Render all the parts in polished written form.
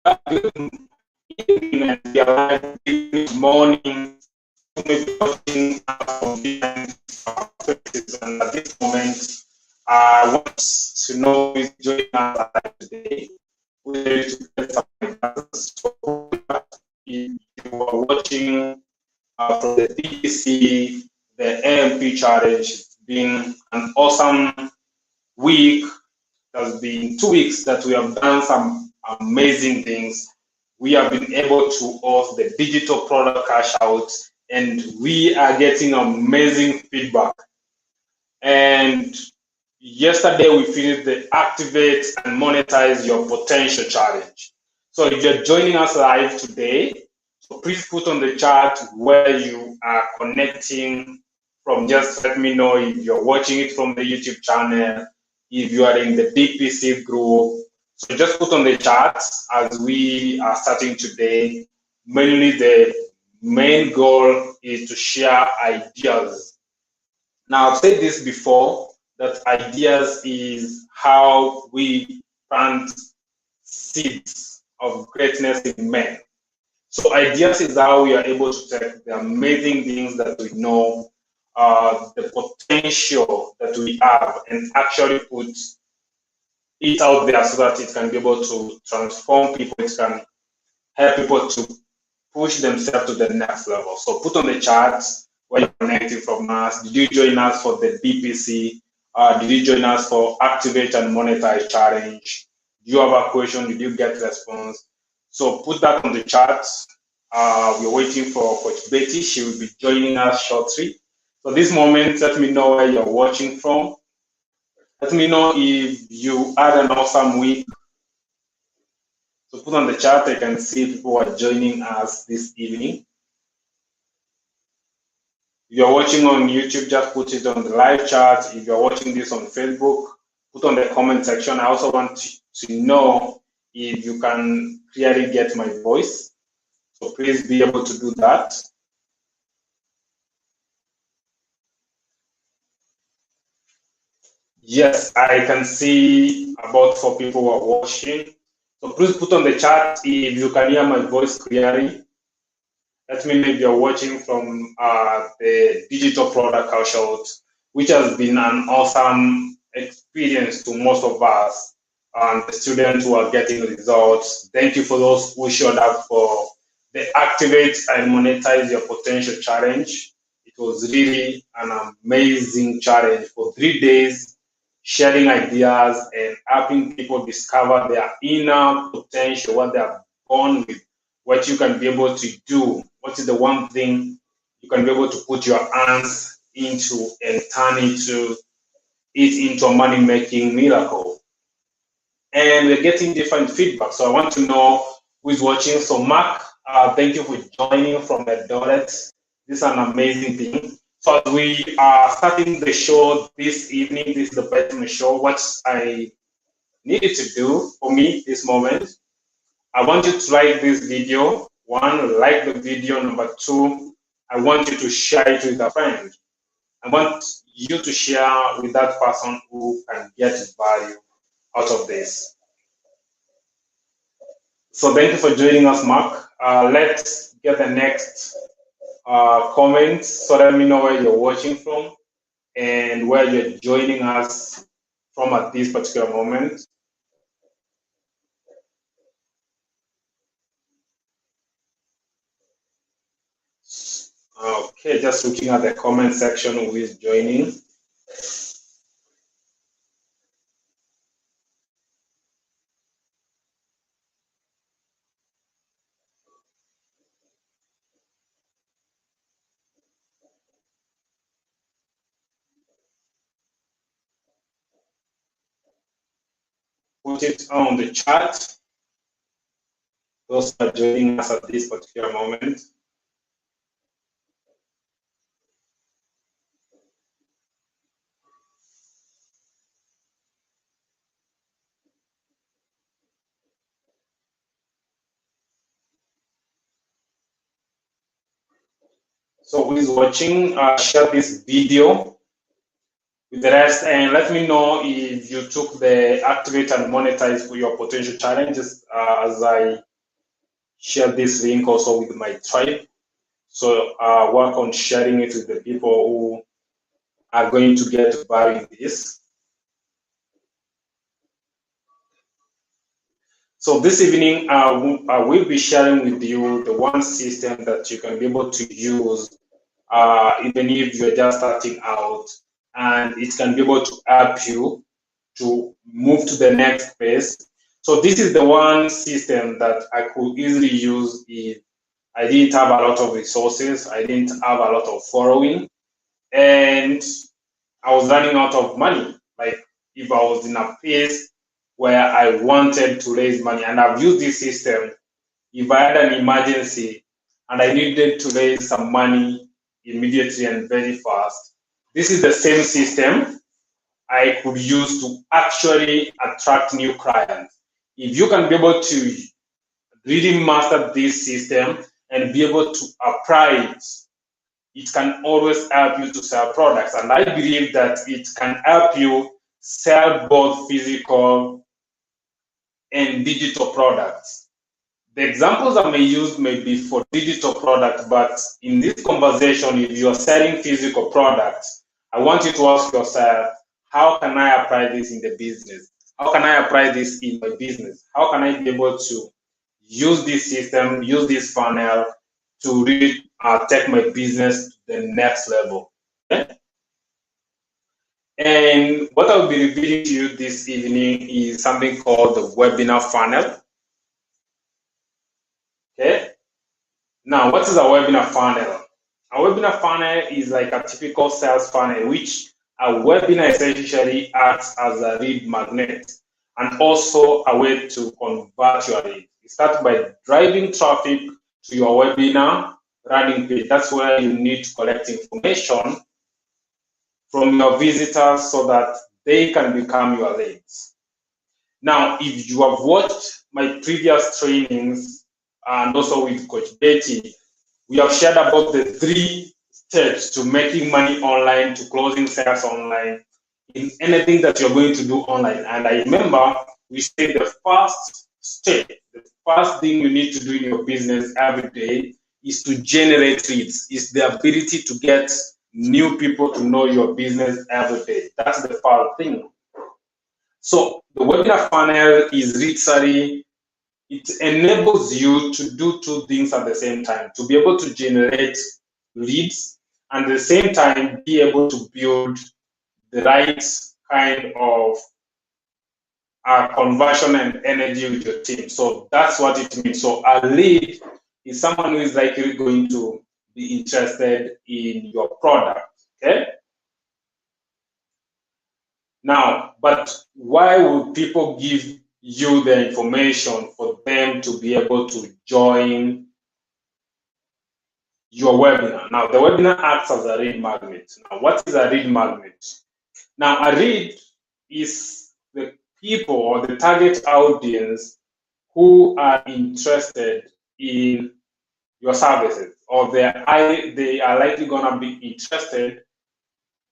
Good evening and we are live this morning. You may be watching from different places, and at this moment, I want to know who is joining us live today. We're ready to get some ideas. So, if you are watching from the DPC, the AMP challenge, it's been an awesome week. It has been 2 weeks that we have done some amazing things. We have been able to host the digital product cash out, and we are getting amazing feedback. And yesterday we finished the activate and monetize your potential challenge. So if you're joining us live today, so please put on the chat where you are connecting from. Just let me know if you're watching it from the YouTube channel, if you are in the DPC group. So just put on the chat as we are starting today. Mainly the main goal is to share ideas. Now, I've said this before, that ideas is how we plant seeds of greatness in men. So ideas is how we are able to take the amazing things that we know, the potential that we have, and actually put it out there so that it can be able to transform people. It can help people to push themselves to the next level. So put on the chat where you're connecting from us. Did you join us for the DPC? Did you join us for Activate and Monetize Challenge? Do you have a question? Did you get response? So put that on the chat. We're waiting for Coach Betty. She will be joining us shortly. So this moment, let me know where you're watching from. Let me know if you had an awesome week. So put on the chat, I can see people are joining us this evening. If you're watching on YouTube, just put it on the live chat. If you're watching this on Facebook, put on the comment section. I also want to know if you can clearly get my voice. So please be able to do that. Yes, I can see about 4 people who are watching. So please put on the chat if you can hear my voice clearly. Let me know if you're watching from the digital product cash out, which has been an awesome experience to most of us and the students who are getting results. Thank you for those who showed up for the Activate and Monetize Your Potential Challenge. It was really an amazing challenge for 3 days, sharing ideas and helping people discover their inner potential, what they are born with, what you can be able to do, what is the one thing you can be able to put your hands into and turn it into a money-making miracle. And we're getting different feedback. So I want to know who is watching. So Mark, thank you for joining from Eldoret. This is an amazing thing. So as we are starting the show this evening, this is the Betty Show. What I needed to do for me this moment, I want you to like this video. 1, like the video. Number 2, I want you to share it with a friend. I want you to share with that person who can get value out of this. So thank you for joining us, Mark. Let's get the next comment. So let me know where you're watching from and where you're joining us from at this particular moment. Okay, just looking at the comment section who is joining. Put it on the chat. Those are joining us at this particular moment. So who is watching, share this video with the rest and let me know if you took the Activate and Monetize for Your Potential challenges as I share this link also with my tribe. So work on sharing it with the people who are going to get value in this. So this evening, I will be sharing with you the one system that you can be able to use even if you're just starting out, and it can be able to help you to move to the next phase. So this is the one system that I could easily use if I didn't have a lot of resources, I didn't have a lot of following, and I was running out of money. Like if I was in a phase where I wanted to raise money, and I've used this system if I had an emergency and I needed to raise some money immediately and very fast. This is the same system I could use to actually attract new clients. If you can be able to really master this system and be able to apply it, it can always help you to sell products. And I believe that it can help you sell both physical and digital products. The examples I may use may be for digital products, but in this conversation, if you're selling physical products, I want you to ask yourself, how can I apply this in the business? How can I apply this in my business? How can I be able to use this system, use this funnel to really take my business to the next level? Okay? And what I'll be revealing to you this evening is something called the webinar funnel. Okay. Now, what is a webinar funnel? A webinar funnel is like a typical sales funnel, which a webinar essentially acts as a lead magnet and also a way to convert your lead. You start by driving traffic to your webinar landing page. That's where you need to collect information from your visitors so that they can become your leads. Now, if you have watched my previous trainings and also with Coach Betty, we have shared about the 3 steps to making money online, to closing sales online, in anything that you're going to do online. And I remember we said the first step, the first thing you need to do in your business every day is to generate leads, is the ability to get new people to know your business every day. That's the first thing. So the webinar funnel is literally, it enables you to do 2 things at the same time, to be able to generate leads and at the same time be able to build the right kind of conversion and energy with your team. So that's what it means. So a lead is someone who is likely going to be interested in your product. Okay. Now, but why would people give you the information for them to be able to join your webinar? Now, the webinar acts as a lead magnet. Now, what is a lead magnet? Now, a lead is the people or the target audience who are interested in your services, or they are likely going to be interested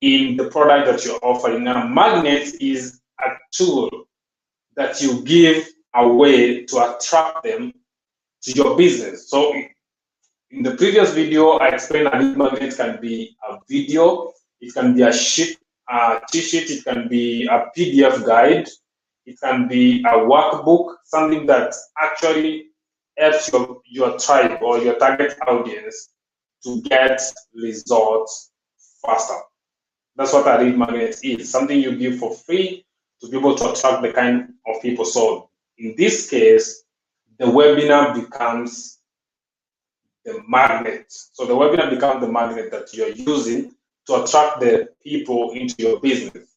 in the product that you're offering. Now, a magnet is a tool that you give away to attract them to your business. So in the previous video, I explained a lead magnet can be a video, it can be a cheat sheet, it can be a PDF guide, it can be a workbook, something that actually helps your tribe or your target audience to get results faster. That's what a lead magnet is, something you give for free to be able to attract the kind of people. So in this case, the webinar becomes the magnet. So the webinar becomes the magnet that you're using to attract the people into your business.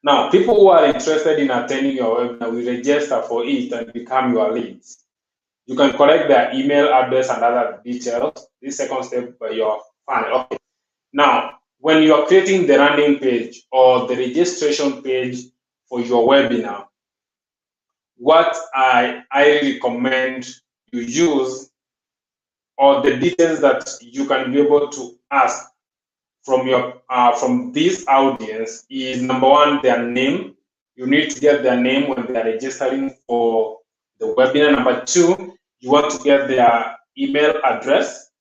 Now, people who are interested in attending your webinar will register for it and become your leads. You can collect their email address and other details. This second step by your funnel. Okay. Now, when you are creating the landing page or the registration page for your webinar, what I recommend you use, or the details that you can be able to ask from this audience, is number 1, their name. You need to get their name when they are registering for the webinar. Number two, you want to get their email address.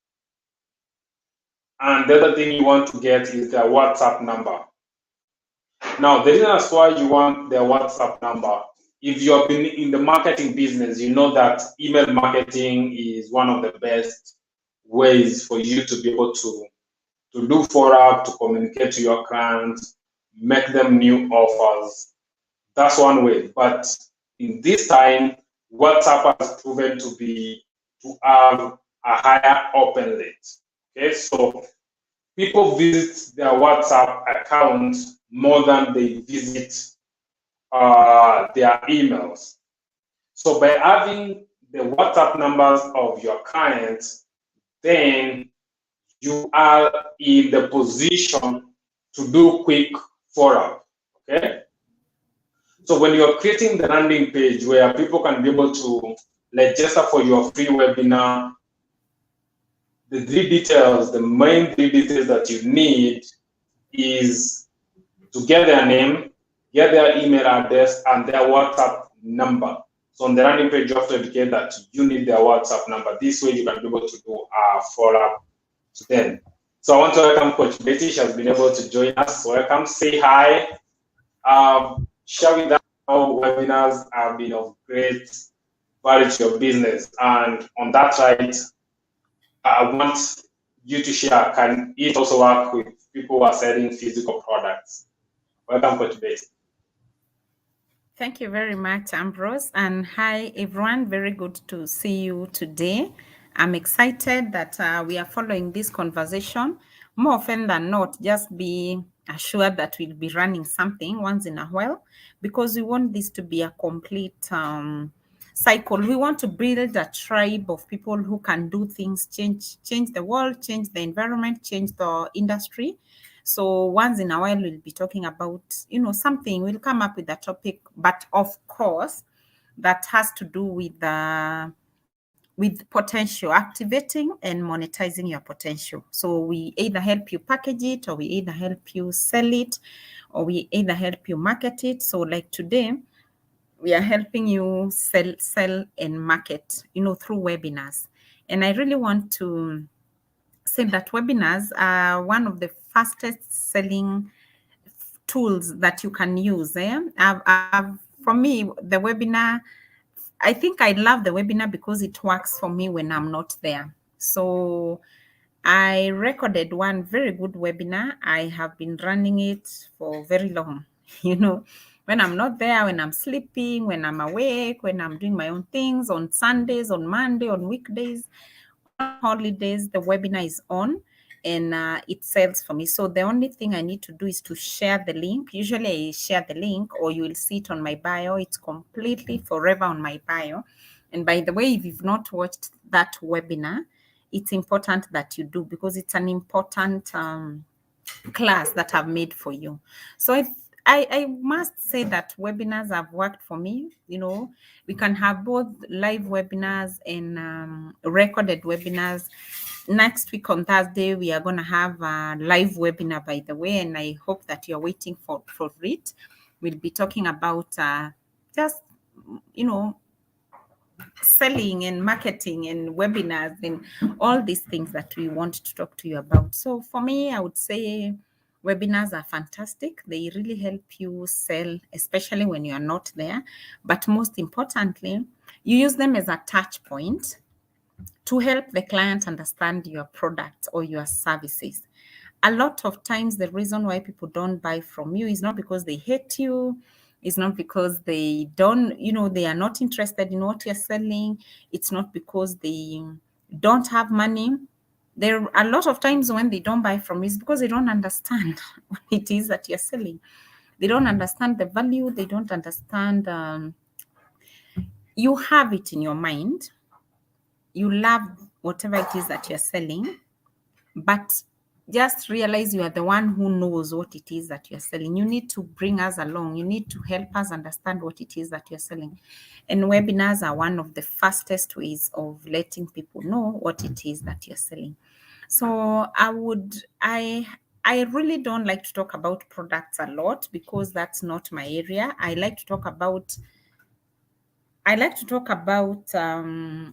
And the other thing you want to get is their WhatsApp number. Now, the reason as why you want their WhatsApp number, if you have been in the marketing business, you know that email marketing is one of the best ways for you to be able to do follow-up, to communicate to your clients, make them new offers. That's one way. But in this time, WhatsApp has proven to have a higher open rate. Okay, so people visit their WhatsApp account more than they visit their emails. So by having the WhatsApp numbers of your clients, then you are in the position to do quick follow-up. Okay. So when you're creating the landing page where people can be able to register for your free webinar, the main three details that you need is to get their name, get their email address, and their WhatsApp number. So on the landing page, you have to indicate that you need their WhatsApp number. This way, you can be able to do a follow-up to them. So I want to welcome Coach Betty. She has been able to join us. Welcome. Say hi. Share with us how webinars have been of great value to your business. And on that side, I want you to share. Can it also work with people who are selling physical products? Welcome, Coach Betty. Thank you very much, Ambrose. And hi, everyone. Very good to see you today. I'm excited that we are following this conversation. More often than not, just be assured that we'll be running something once in a while, because we want this to be a complete cycle. We want to build a tribe of people who can do things, change the world, change the environment, change the industry. So once in a while, we'll be talking about, something. We'll come up with a topic, but of course, that has to do with potential, activating and monetizing your potential. So we either help you package it, or we either help you sell it, or we either help you market it. So like today, we are helping you sell and market, through webinars. And I really want to say that webinars are one of the fastest selling tools that you can use. For me, the webinar, I think I love the webinar because it works for me when I'm not there. So I recorded one very good webinar. I have been running it for very long. When I'm not there, when I'm sleeping, when I'm awake, when I'm doing my own things, on Sundays, on Monday, on weekdays, on holidays, the webinar is on, and it sells for me. So the only thing I need to do is to share the link. Usually I share the link, or you will see it on my bio. It's completely forever on my bio. And by the way, if you've not watched that webinar, it's important that you do, because it's an important class that I've made for you. So I must say that webinars have worked for me. We can have both live webinars and recorded webinars. Next week on Thursday, we are going to have a live webinar, by the way, and I hope that you're waiting for it. We'll be talking about just, selling and marketing and webinars and all these things that we want to talk to you about. So for me, I would say webinars are fantastic. They really help you sell, especially when you are not there. But most importantly, you use them as a touch point to help the client understand your product or your services. A lot of times, the reason why people don't buy from you is not because they hate you. It's not because they don't, they are not interested in what you're selling. It's not because they don't have money. There are a lot of times when they don't buy from you is because they don't understand what it is that you're selling. They don't understand the value. They don't understand. You have it in your mind. You love whatever it is that you're selling, but just realize you are the one who knows what it is that you're selling. You need to bring us along. You need to help us understand what it is that you're selling. And webinars are one of the fastest ways of letting people know what it is that you're selling. So I really don't like to talk about products a lot, because that's not my area. I like to talk about I like to talk about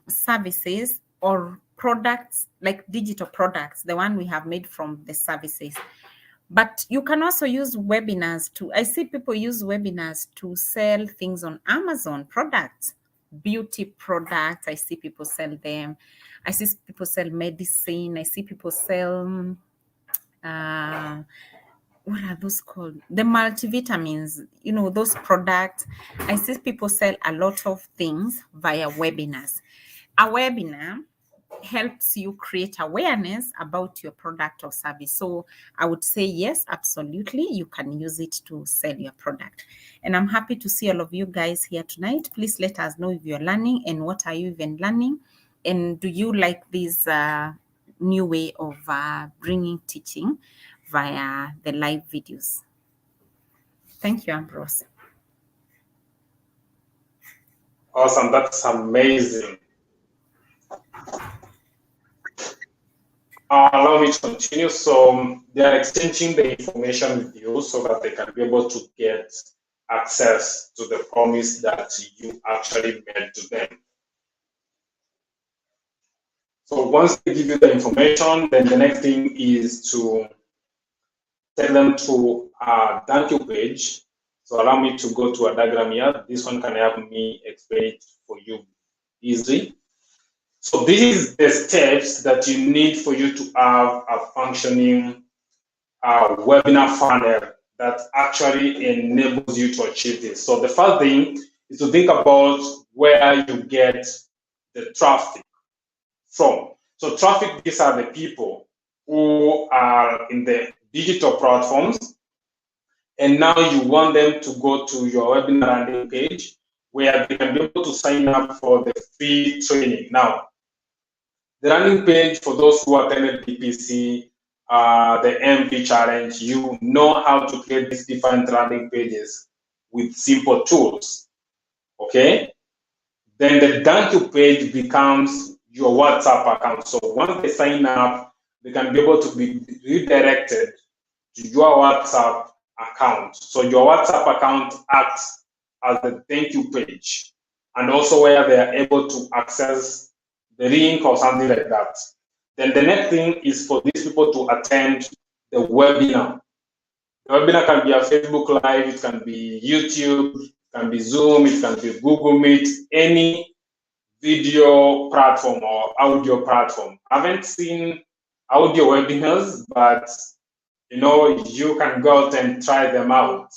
services or products, like digital products, the one we have made from the services. But you can also use webinars too. I see people use webinars to sell things on Amazon, products, beauty products. I see people sell them. I see people sell medicine. I see people sell, what are those called? The multivitamins, those products. I see people sell a lot of things via webinars. A webinar helps you create awareness about your product or service. So I would say yes, absolutely, you can use it to sell your product. And I'm happy to see all of you guys here tonight. Please let us know if you're learning and what are you even learning, and do you like this new way of bringing teaching via the live videos. Thank you, Ambrose. Awesome, that's amazing. Allow me to continue. So they are exchanging the information with you so that they can be able to get access to the promise that you actually made to them. So once they give you the information, then the next thing is to take them to a thank you page. So allow me to go to a diagram here. This one can help me explain it for you easily. So this is the steps that you need for you to have a functioning webinar funnel that actually enables you to achieve this. So the first thing is to think about where you get the traffic from. So traffic, these are the people who are in the digital platforms, and now you want them to go to your webinar landing page where they can be able to sign up for the free training. Now, the landing page, for those who attended DPC, the MP challenge, you know how to create these different landing pages with simple tools, okay? Then the thank you page becomes your WhatsApp account. So once they sign up, they can be able to be redirected to your WhatsApp account. So your WhatsApp account acts as the thank you page, and also where they are able to access the link or something like that. Then the next thing is for these people to attend the webinar. The webinar can be a Facebook Live, it can be YouTube, it can be Zoom, it can be Google Meet, any video platform or audio platform. I haven't seen audio webinars, but you can go out and try them out.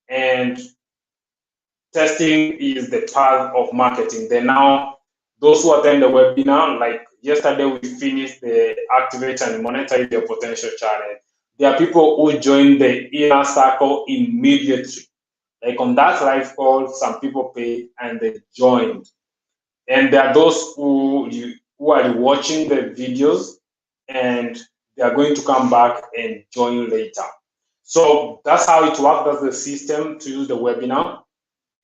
And testing is the path of marketing. Then now, those who attend the webinar, like yesterday we finished the Activate and Monetize Your Potential challenge. There are people who join the inner circle immediately. Like on that live call, some people paid and they joined. And there are those who are watching the videos and they are going to come back and join later. So that's how it works. That's the system to use the webinar.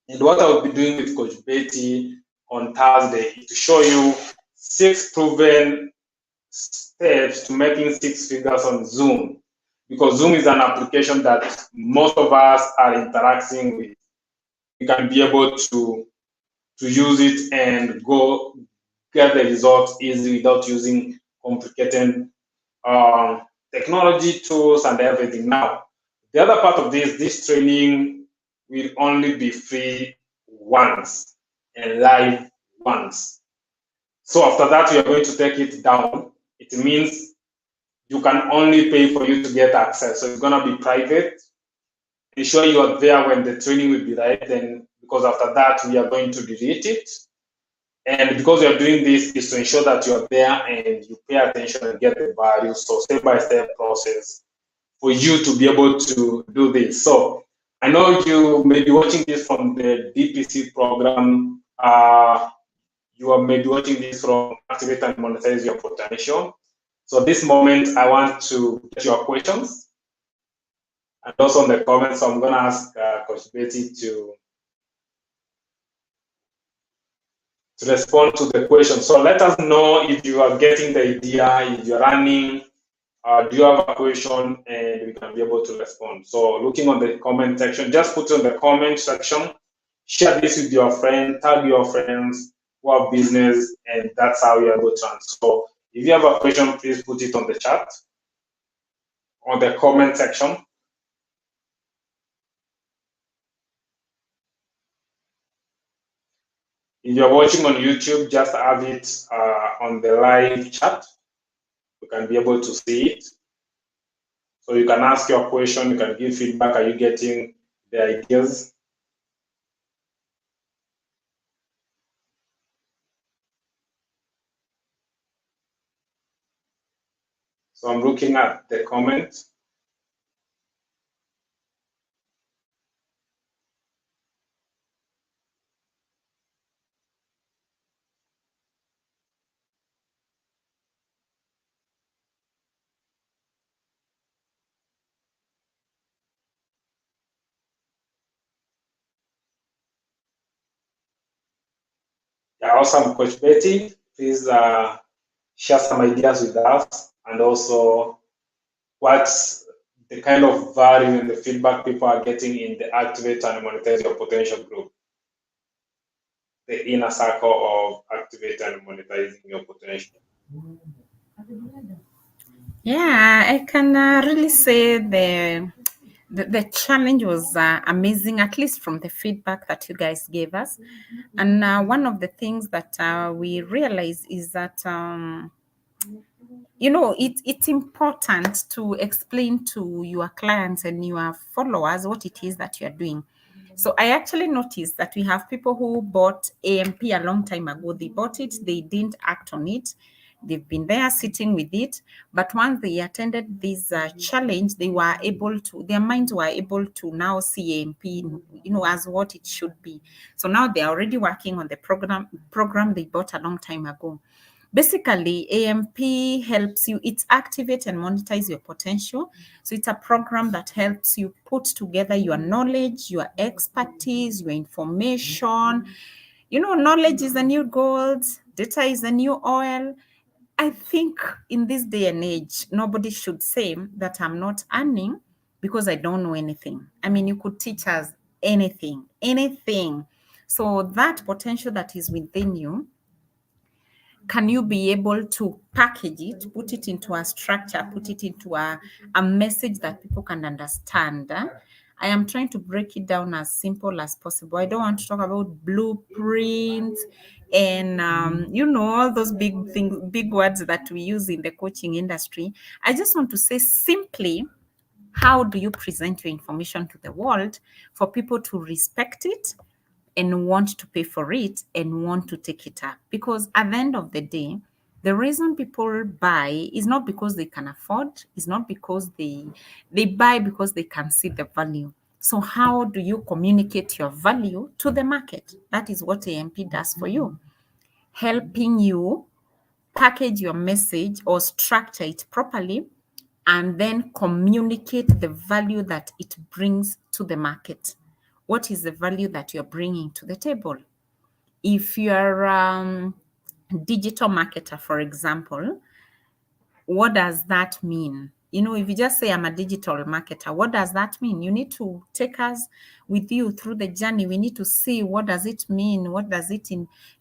And what I will be doing with Coach Betty on Thursday is to show you 6 proven steps to making 6 figures on Zoom, because Zoom is an application that most of us are interacting with. You can be able to use it and go get the results easily without using complicated technology tools and everything. Now, the other part of this training will only be free once and live once. So after that, we are going to take it down. It means you can only pay for you to get access. So it's going to be private. Ensure you are there when the training will be right, and because after that, we are going to delete it. And because we are doing this is to ensure that you are there and you pay attention and get the value. So step-by-step process for you to be able to do this. So I know you may be watching this from the DPC program. You are maybe watching this from Activate and Monetize Your Potential. So this moment, I want to get your questions and also in the comments. So I'm going to ask Coach Betty to respond to the question. So let us know if you are getting the idea, if you're running, do you have a question, and we can be able to respond. So looking on the comment section, just put in the comment section share this with your friend, tag your friends who have business, and that's how you are going to answer. So if you have a question, please put it on the chat, on the comment section. If you're watching on YouTube, just have it on the live chat. You can be able to see it. So you can ask your question, you can give feedback. Are you getting the ideas? So I'm looking at the comments. Yeah, awesome, Coach Betty. Please share some ideas with us, and also what's the kind of value and the feedback people are getting in the Activate and Monetize Your Potential group, the inner circle of Activate and Monetizing Your Potential. Yeah, I can really say the challenge was amazing, at least from the feedback that you guys gave us. And one of the things that we realized is that it's important to explain to your clients and your followers what it is that you're doing. So I actually noticed that we have people who bought AMP a long time ago. They bought it, they didn't act on it. They've been there sitting with it. But once they attended this challenge, their minds were able to now see AMP, as what it should be. So now they're already working on the program they bought a long time ago. Basically, AMP helps you, it's activate and monetize your potential. So it's a program that helps you put together your knowledge, your expertise, your information. Knowledge is the new gold, data is the new oil. I think in this day and age, nobody should say that I'm not earning because I don't know anything. I mean, you could teach us anything. So that potential that is within you, can you be able to package it, put it into a structure, put it into a message that people can understand? I am trying to break it down as simple as possible. I don't want to talk about blueprints and all those big things, big words that we use in the coaching industry. I just want to say simply, how do you present your information to the world for people to respect it and want to pay for it and want to take it up? Because at the end of the day, the reason people buy is not because they can afford, is not because they buy because they can see the value. So how do you communicate your value to the market? That is what AMP does for you, helping you package your message or structure it properly and then communicate the value that it brings to the market. What is the value that you're bringing to the table? If you're digital marketer, for example, what does that mean? If you just say I'm a digital marketer, what does that mean? You need to take us with you through the journey. We need to see, what does it mean? What does it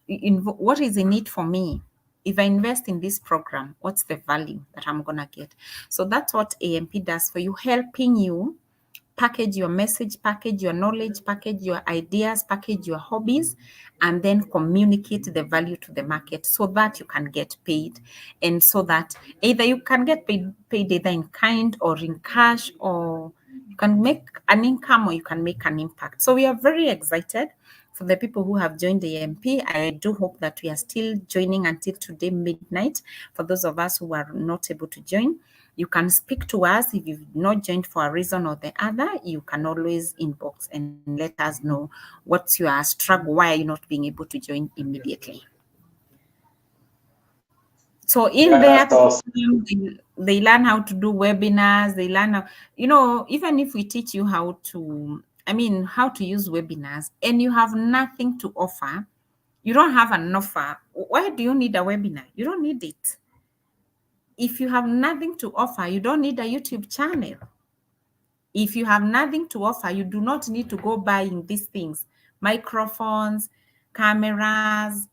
what is in it for me? If I invest in this program, what's the value that I'm gonna get? So that's what AMP does for you, helping you package your message, package your knowledge, package your ideas, package your hobbies, and then communicate the value to the market so that you can get paid. And so that either you can get paid either in kind or in cash, or you can make an income or you can make an impact. So we are very excited for the people who have joined the AMP. I do hope that we are still joining until today midnight. For those of us who are not able to join, you can speak to us. If you've not joined for a reason or the other, you can always inbox and let us know what's your struggle, why are you not being able to join immediately. So in there, they learn how to do webinars, they learn how, even if we teach you how to use webinars and you have nothing to offer, you don't have an offer, why do you need a webinar? You don't need it. If you have nothing to offer, you don't need a YouTube channel. If you have nothing to offer, you do not need to go buying these things. microphones, cameras,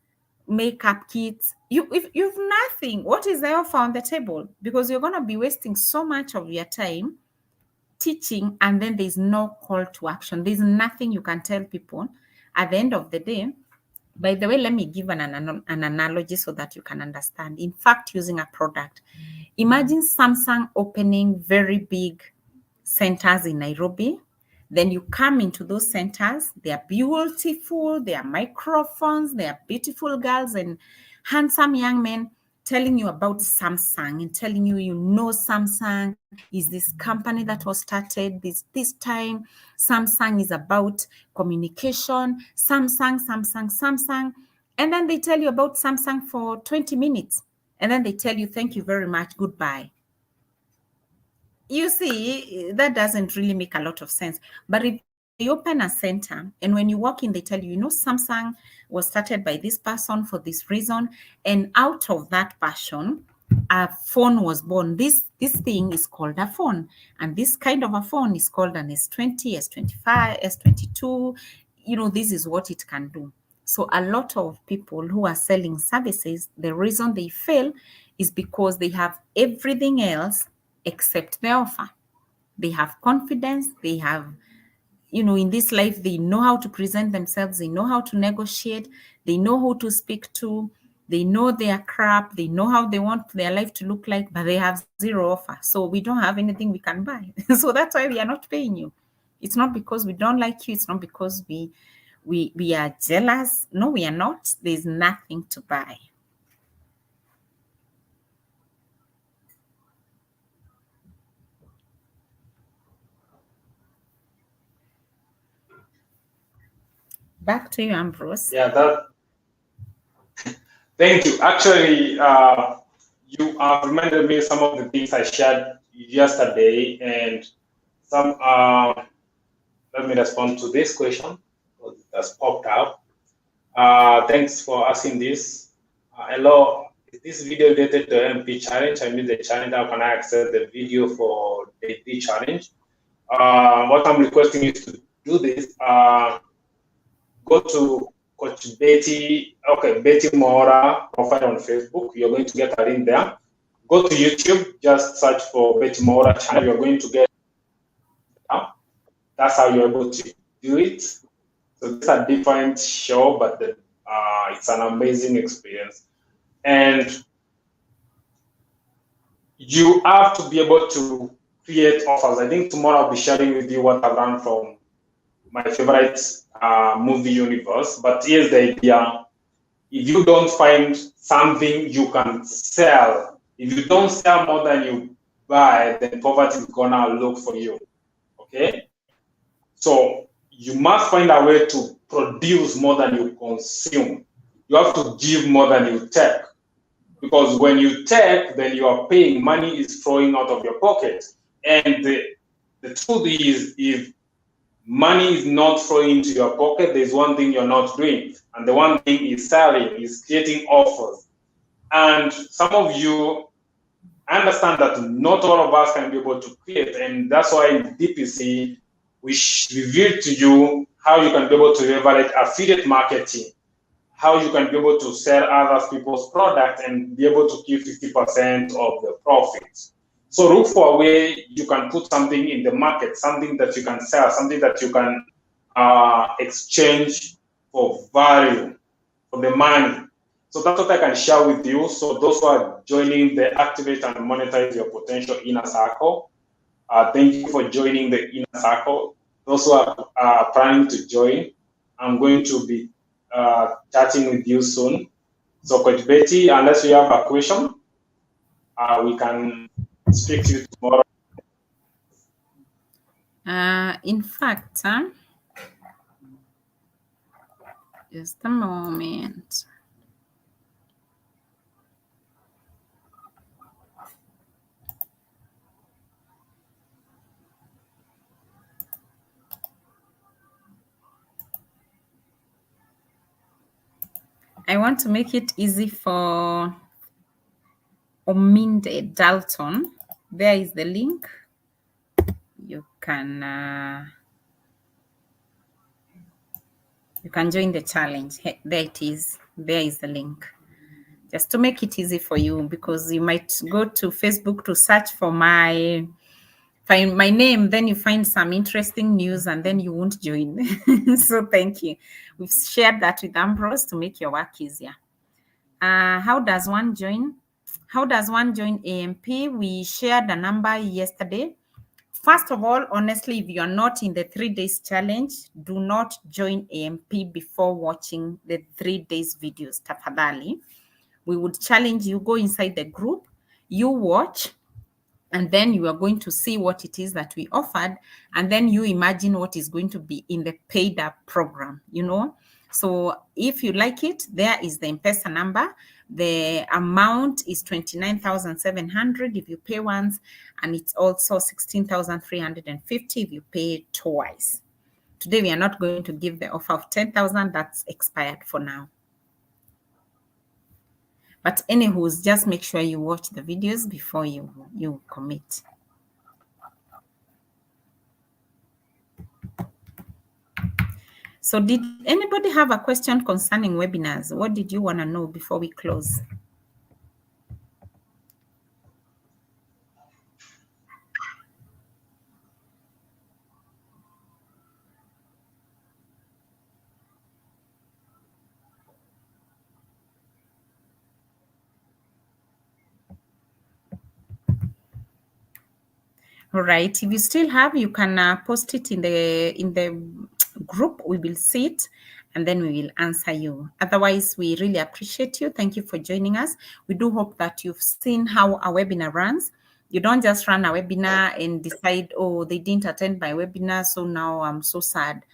makeup kits. You've nothing. What is the offer on the table? Because you're going to be wasting so much of your time teaching, and then there's no call to action. There's nothing you can tell people at the end of the day. By the way, let me give an analogy so that you can understand. In fact, using a product, imagine Samsung opening very big centers in Nairobi. Then you come into those centers, they are beautiful, they are microphones, they are beautiful girls and handsome young men telling you about Samsung and telling you, Samsung is this company that was started this time. Samsung is about communication. Samsung. And then they tell you about Samsung for 20 minutes. And then they tell you, thank you very much, goodbye. You see, that doesn't really make a lot of sense. But if they open a center and when you walk in, they tell you, Samsung was started by this person for this reason. And out of that passion, a phone was born. This thing is called a phone. And this kind of a phone is called an S20, S25, S22. This is what it can do. So a lot of people who are selling services, the reason they fail is because they have everything else except the offer. They have confidence. They have, in this life, they know how to present themselves. They know how to negotiate. They know who to speak to. They know their crap. They know how they want their life to look like, but they have zero offer. So we don't have anything we can buy. So that's why we are not paying you. It's not because we don't like you. It's not because we are jealous. No, we are not. There's nothing to buy. Back to you, Ambrose. Yeah, thank you. Actually, you have reminded me some of the things I shared yesterday, and some. Let me respond to this question that's popped up. Thanks for asking this. Hello, is this video related to MP challenge? I mean the challenge. How can I access the video for the challenge? What I'm requesting is to do this. Go to Coach Betty, Betty Mora profile on Facebook. You're going to get her in there. Go to YouTube, just search for Betty Mora channel. You're going to get that's how you're able to do it. So it's a different show, but it's an amazing experience. And you have to be able to create offers. I think tomorrow I'll be sharing with you what I've learned from my favorite movie universe. But here's the idea. If you don't find something you can sell, if you don't sell more than you buy, then poverty is gonna look for you. Okay? So you must find a way to produce more than you consume. You have to give more than you take. Because when you take, then you are paying, money is flowing out of your pocket. And the truth is, if money is not flowing into your pocket, there's one thing you're not doing. And the one thing is selling, is creating offers. And some of you understand that not all of us can be able to create. And that's why in DPC, we reveal to you how you can be able to leverage affiliate marketing, how you can be able to sell other people's products and be able to keep 50% of the profits. So look for a way you can put something in the market, something that you can sell, something that you can exchange for value, for the money. So that's what I can share with you. So those who are joining the Activate and Monetize Your Potential Inner Circle, thank you for joining the Inner Circle. Those who are planning to join, I'm going to be chatting with you soon. So Coach Betty, unless you have a question, we can speak to you tomorrow. In fact, just a moment. I want to make it easy for Ominde Dalton. There is the link. You can You can join the challenge. There it is. There is the link. Just to make it easy for you, because you might go to Facebook to search for my name, then you find some interesting news and then you won't join. So thank you. We've shared that with Ambrose to make your work easier. How does one join? How does one join AMP? We shared a number yesterday. First of all, honestly, if you are not in the 3 days challenge, do not join AMP before watching the 3 days videos, tafadhali. We would challenge you, go inside the group, you watch, and then you are going to see what it is that we offered, and then you imagine what is going to be in the paid up program, you know. So if you like it, there is the M-Pesa number. The amount is 29,700 if you pay once, and it's also 16,350 if you pay twice. Today we are not going to give the offer of 10,000. That's expired for now. But anywho, just make sure you watch the videos before you commit. So did anybody have a question concerning webinars? What did you want to know before we close? All right. If you still have, you can post it in the group. We will see it, and then we will answer you. Otherwise, we really appreciate you. Thank you for joining us. We do hope that you've seen how a webinar runs. You don't just run a webinar and decide, oh, they didn't attend my webinar, so now I'm so sad.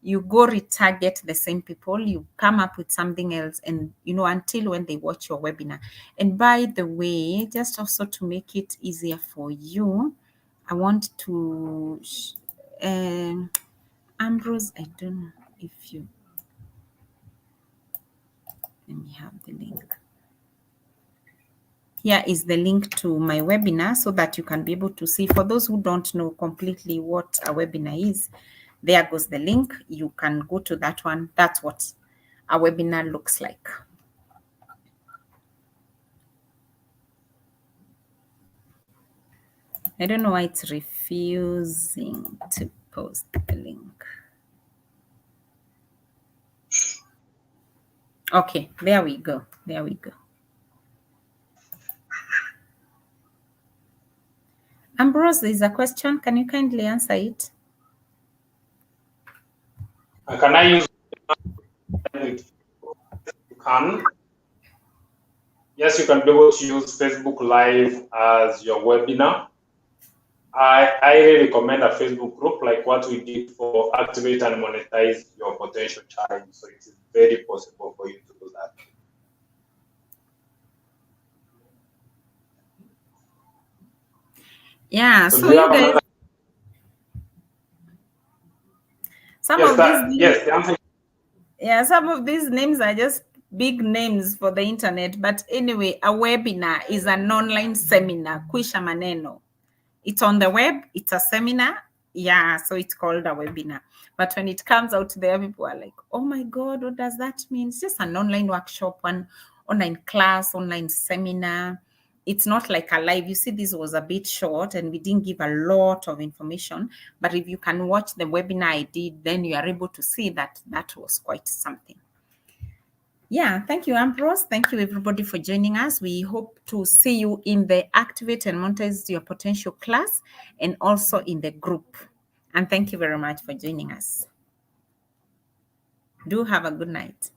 You go retarget the same people, you come up with something else, and until when they watch your webinar. And by the way, just also to make it easier for you, I want to Ambrose, I don't know if you let me have the link. Here is the link to my webinar so that you can be able to see. For those who don't know completely what a webinar is, there goes the link. You can go to that one. That's what a webinar looks like. I don't know why it's refusing to post the link. Okay, there we go. There we go. Ambrose, there's a question. Can you kindly answer it? Can I use it? You can. Yes, you can be able to use Facebook Live as your webinar. I highly recommend a Facebook group like what we did for Activate and Monetize Your Potential Challenge. So it is very possible for you to do that. Yeah, so you guys, some of these names are just big names for the internet. But anyway, a webinar is an online seminar. Kuisha maneno. It's on the web. It's a seminar. Yeah, so it's called a webinar. But when it comes out there, people are like, oh my God, what does that mean? It's just an online workshop, one online class, online seminar. It's not like a live. You see, this was a bit short and we didn't give a lot of information. But if you can watch the webinar I did, then you are able to see that that was quite something. Yeah, thank you, Ambrose. Thank you, everybody, for joining us. We hope to see you in the Activate and Monetize Your Potential class and also in the group. And thank you very much for joining us. Do have a good night.